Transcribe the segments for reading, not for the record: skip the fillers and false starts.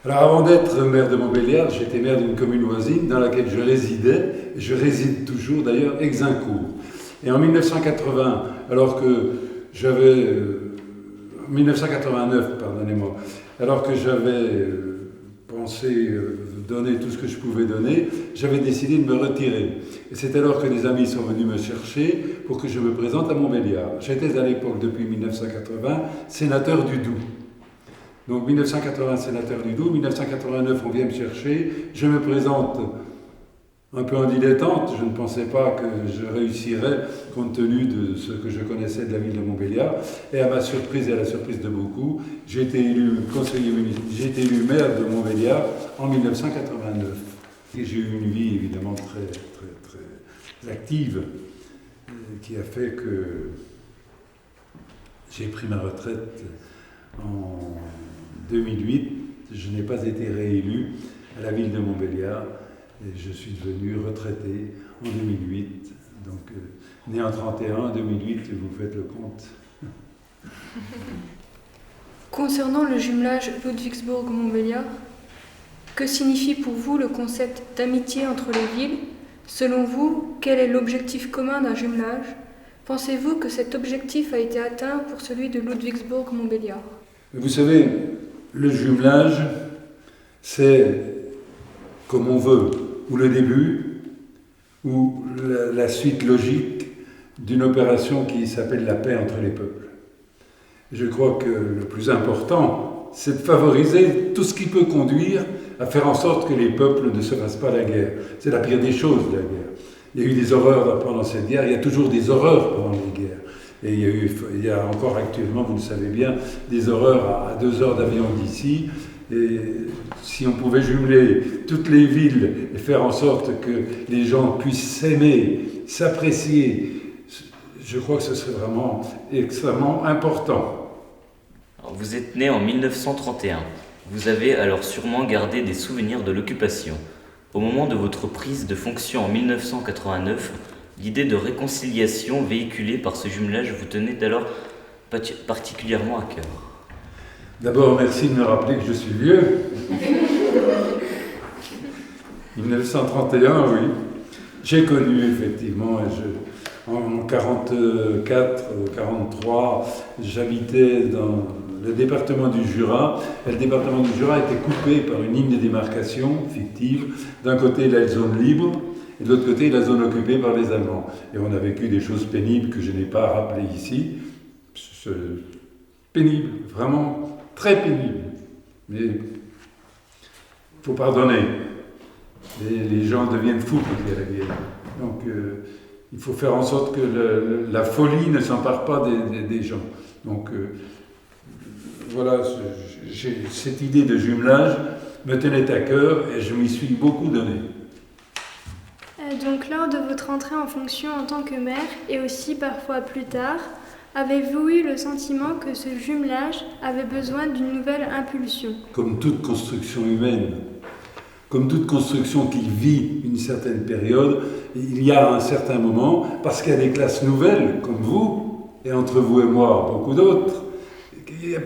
Alors avant d'être maire de Montbéliard, j'étais maire d'une commune voisine dans laquelle je résidais, et je réside toujours d'ailleurs, Exincourt. Et en 1980, alors que j'avais... 1989, pardonnez-moi, alors que j'avais pensé donner tout ce que je pouvais donner, j'avais décidé de me retirer. Et c'est alors que des amis sont venus me chercher pour que je me présente à Montbéliard. J'étais à l'époque, depuis 1980, sénateur du Doubs. Donc 1980, sénateur du Doubs, 1989, on vient me chercher, je me présente un peu en dilettante, je ne pensais pas que je réussirais compte tenu de ce que je connaissais de la ville de Montbéliard. Et à ma surprise et à la surprise de beaucoup, j'ai été élu conseiller municipal, j'ai été élu maire de Montbéliard en 1989. Et j'ai eu une vie évidemment très active qui a fait que j'ai pris ma retraite en 2008. Je n'ai pas été réélu à la ville de Montbéliard. Et je suis devenu retraité en 2008. Donc, né en 31, 2008, vous faites le compte. Concernant le jumelage Ludwigsburg-Montbéliard, que signifie pour vous le concept d'amitié entre les villes? Selon vous, quel est l'objectif commun d'un jumelage? Pensez-vous que cet objectif a été atteint pour celui de Ludwigsburg-Montbéliard? Vous savez, le jumelage, c'est comme on veut, ou le début, ou la suite logique d'une opération qui s'appelle la paix entre les peuples. Je crois que le plus important, c'est de favoriser tout ce qui peut conduire à faire en sorte que les peuples ne se fassent pas la guerre. C'est la pire des choses, la guerre. Il y a eu des horreurs pendant cette guerre, il y a toujours des horreurs pendant les guerres. Et il y a encore actuellement, vous le savez bien, des horreurs à 2 heures d'avion d'ici. Et si on pouvait jumeler toutes les villes et faire en sorte que les gens puissent s'aimer, s'apprécier, je crois que ce serait vraiment extrêmement important. Alors, vous êtes né en 1931. Vous avez alors sûrement gardé des souvenirs de l'occupation. Au moment de votre prise de fonction en 1989, l'idée de réconciliation véhiculée par ce jumelage vous tenait alors particulièrement à cœur. D'abord, merci de me rappeler que je suis vieux. 1931, oui. J'ai connu effectivement, en 44, 43, j'habitais dans le département du Jura. Et le département du Jura était coupé par une ligne de démarcation fictive. D'un côté, la zone libre, et de l'autre côté, la zone occupée par les Allemands. Et on a vécu des choses pénibles que je n'ai pas rappelées ici. Pénible, vraiment très pénible. Mais il faut pardonner. Les gens deviennent fous quand il y a la guerre. Donc il faut faire en sorte que la folie ne s'empare pas des gens. Donc voilà, cette idée de jumelage me tenait à cœur et je m'y suis beaucoup donné. Donc lors de votre entrée en fonction en tant que maire, et aussi parfois plus tard, avez-vous eu le sentiment que ce jumelage avait besoin d'une nouvelle impulsion? Comme toute construction humaine, comme toute construction qui vit une certaine période, il y a un certain moment, parce qu'il y a des classes nouvelles, comme vous, et entre vous et moi, beaucoup d'autres,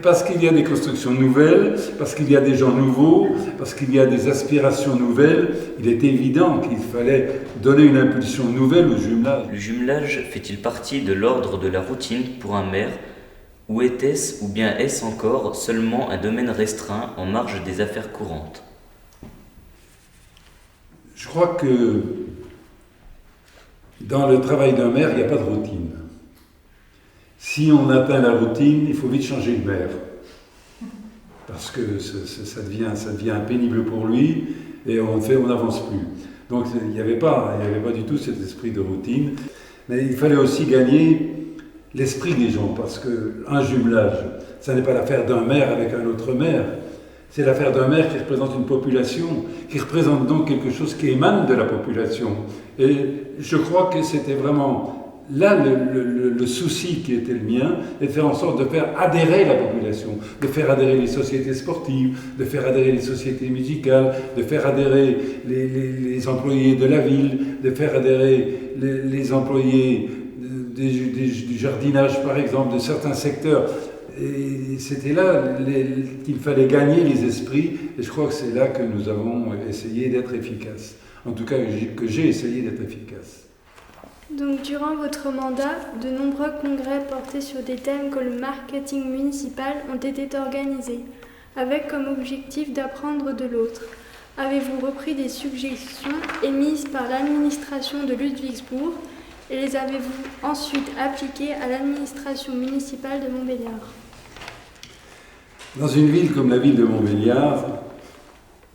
parce qu'il y a des constructions nouvelles, parce qu'il y a des gens nouveaux, parce qu'il y a des aspirations nouvelles, il est évident qu'il fallait donner une impulsion nouvelle au jumelage. Le jumelage fait-il partie de l'ordre de la routine pour un maire, ou était-ce, ou bien est-ce encore seulement un domaine restreint en marge des affaires courantes? Je crois que dans le travail d'un maire, il n'y a pas de routine. Si on atteint la routine, il faut vite changer de maire. Parce que ça devient pénible pour lui et on n'avance plus. Donc il n'y avait pas du tout cet esprit de routine. Mais il fallait aussi gagner l'esprit des gens, parce qu'un jumelage, ça n'est pas l'affaire d'un maire avec un autre maire. C'est l'affaire d'un maire qui représente une population, qui représente donc quelque chose qui émane de la population. Et je crois que c'était vraiment là le souci qui était le mien, est de faire en sorte de faire adhérer la population, de faire adhérer les sociétés sportives, de faire adhérer les sociétés musicales, de faire adhérer les employés de la ville, de faire adhérer les employés du jardinage par exemple, de certains secteurs. Et c'était là qu'il fallait gagner les esprits, et je crois que c'est là que nous avons essayé d'être efficaces. En tout cas, que j'ai essayé d'être efficace. Donc, durant votre mandat, de nombreux congrès portés sur des thèmes comme le marketing municipal ont été organisés, avec comme objectif d'apprendre de l'autre. Avez-vous repris des suggestions émises par l'administration de Ludwigsburg et les avez-vous ensuite appliquées à l'administration municipale de Montbéliard? Dans une ville comme la ville de Montbéliard,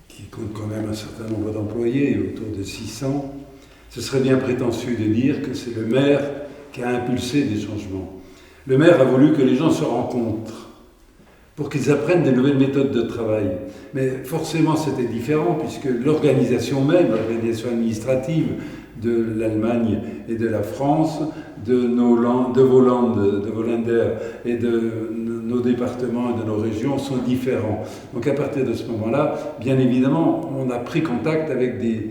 qui compte quand même un certain nombre d'employés, autour de 600, ce serait bien prétentieux de dire que c'est le maire qui a impulsé des changements. Le maire a voulu que les gens se rencontrent pour qu'ils apprennent des nouvelles méthodes de travail. Mais forcément, c'était différent, puisque l'organisation même, l'organisation administrative de l'Allemagne et de la France, de vos Länder et de nos départements et de nos régions sont différents. Donc à partir de ce moment-là, bien évidemment, on a pris contact avec des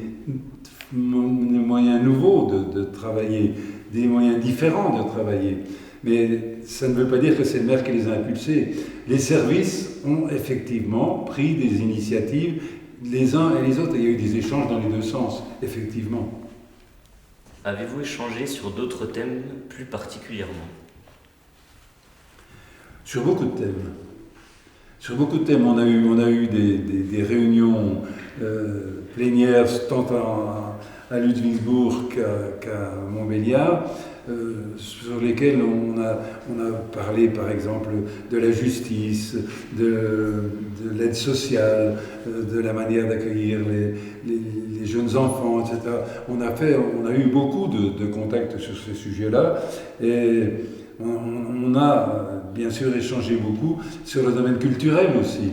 moyens nouveaux de travailler, des moyens différents de travailler. Mais ça ne veut pas dire que c'est le maire qui les a impulsés. Les services ont effectivement pris des initiatives, les uns et les autres. Il y a eu des échanges dans les deux sens, effectivement. Avez-vous échangé sur d'autres thèmes plus particulièrement? Sur beaucoup de thèmes. Sur beaucoup de thèmes, on a eu des réunions plénières tant à Ludwigsburg qu'à Montbéliard, sur lesquels on a parlé par exemple de la justice, de l'aide sociale, de la manière d'accueillir les jeunes enfants, etc. On a eu beaucoup de contacts sur ces sujets-là et on a bien sûr échangé beaucoup sur le domaine culturel aussi.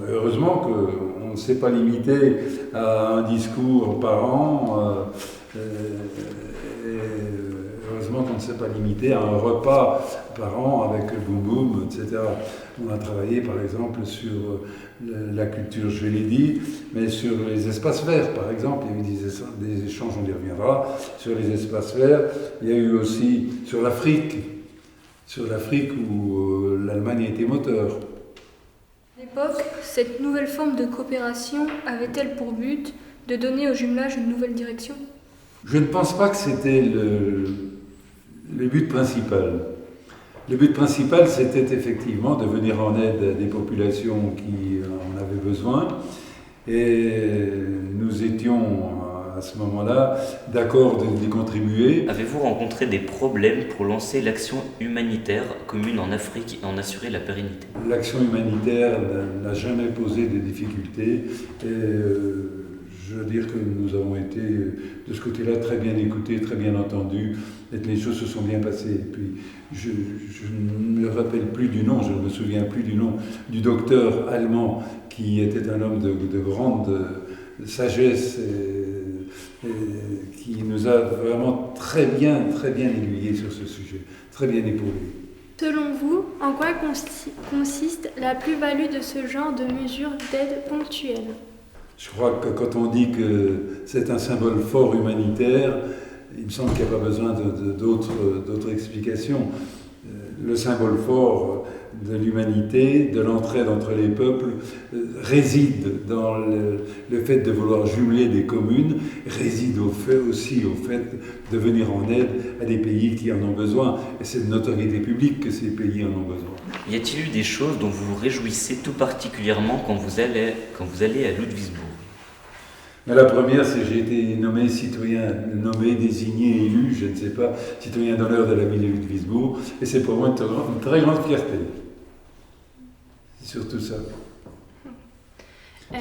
Heureusement qu'on ne s'est pas limité à un discours par an. Heureusement qu'on ne s'est pas limité à un repas par an avec le boum boum, etc. On a travaillé par exemple sur la culture, je l'ai dit, mais sur les espaces verts par exemple. Il y a eu des échanges, on y reviendra, sur les espaces verts. Il y a eu aussi sur l'Afrique où l'Allemagne a été moteur. À l'époque, cette nouvelle forme de coopération avait-elle pour but de donner au jumelage une nouvelle direction? Je ne pense pas que c'était le but principal. Le but principal, c'était effectivement de venir en aide à des populations qui en avaient besoin. Et nous étions à ce moment-là d'accord d'y contribuer. Avez-vous rencontré des problèmes pour lancer l'action humanitaire commune en Afrique et en assurer la pérennité? L'action humanitaire n'a jamais posé de difficultés. Et je veux dire que nous avons été de ce côté-là très bien écoutés, très bien entendus, et que les choses se sont bien passées. Et puis, je ne me rappelle plus du nom, je ne me souviens plus du nom du docteur allemand qui était un homme de grande sagesse et qui nous a vraiment très bien aiguillés sur ce sujet, très bien épaulés. Selon vous, en quoi consiste la plus-value de ce genre de mesures d'aide ponctuelle? Je crois que quand on dit que c'est un symbole fort humanitaire, il me semble qu'il n'y a pas besoin d'autres explications. Le symbole fort de l'humanité, de l'entraide entre les peuples, réside dans le fait de vouloir jumeler des communes, réside aussi au fait de venir en aide à des pays qui en ont besoin. Et c'est de notoriété publique que ces pays en ont besoin. Y a-t-il eu des choses dont vous vous réjouissez tout particulièrement quand vous allez à Ludwigsburg? Mais la première, c'est que j'ai été nommé citoyen, désigné, élu, je ne sais pas, citoyen d'honneur de la ville de Ludwigsburg, et c'est pour moi une très grande fierté. C'est surtout ça.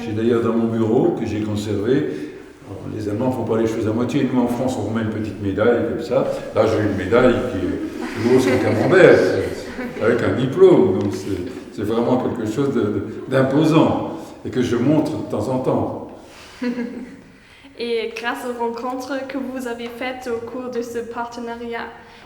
J'ai d'ailleurs dans mon bureau, que j'ai conservé, alors, les Allemands ne font pas les choses à moitié, nous en France on remet une petite médaille comme ça, là j'ai une médaille qui est plus grosse qu'un camembert, avec un diplôme, donc c'est vraiment quelque chose d'imposant, et que je montre de temps en temps. Et grâce aux rencontres que vous avez faites au cours de ce partenariat,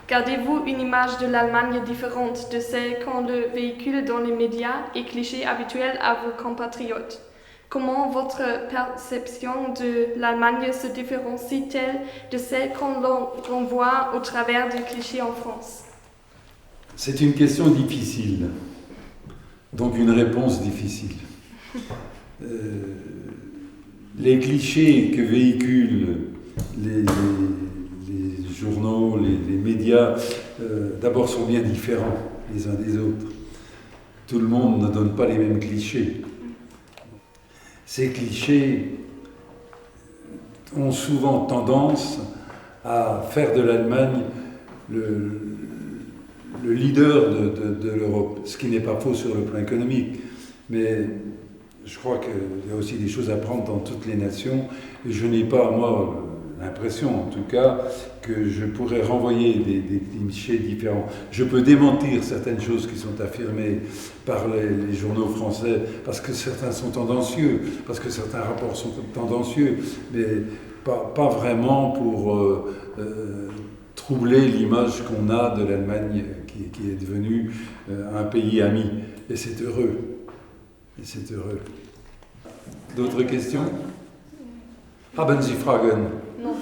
gardez-vous une image de l'Allemagne différente de celle qu'on le véhicule dans les médias et clichés habituels à vos compatriotes? Comment votre perception de l'Allemagne se différencie-t-elle de celle qu'on voit au travers des clichés en France? C'est une question difficile. Donc une réponse difficile. Les clichés que véhiculent les journaux, les médias, d'abord sont bien différents les uns des autres. Tout le monde ne donne pas les mêmes clichés. Ces clichés ont souvent tendance à faire de l'Allemagne le leader de l'Europe, ce qui n'est pas faux sur le plan économique. Mais je crois qu'il y a aussi des choses à prendre dans toutes les nations. Et je n'ai pas, moi, l'impression, en tout cas, que je pourrais renvoyer des clichés différents. Je peux démentir certaines choses qui sont affirmées par les journaux français, parce que certains sont tendancieux, parce que certains rapports sont tendancieux, mais pas vraiment pour troubler l'image qu'on a de l'Allemagne qui est devenue un pays ami. Et c'est heureux. Et c'est heureux. D'autres questions? Haben Sie Fragen? Non.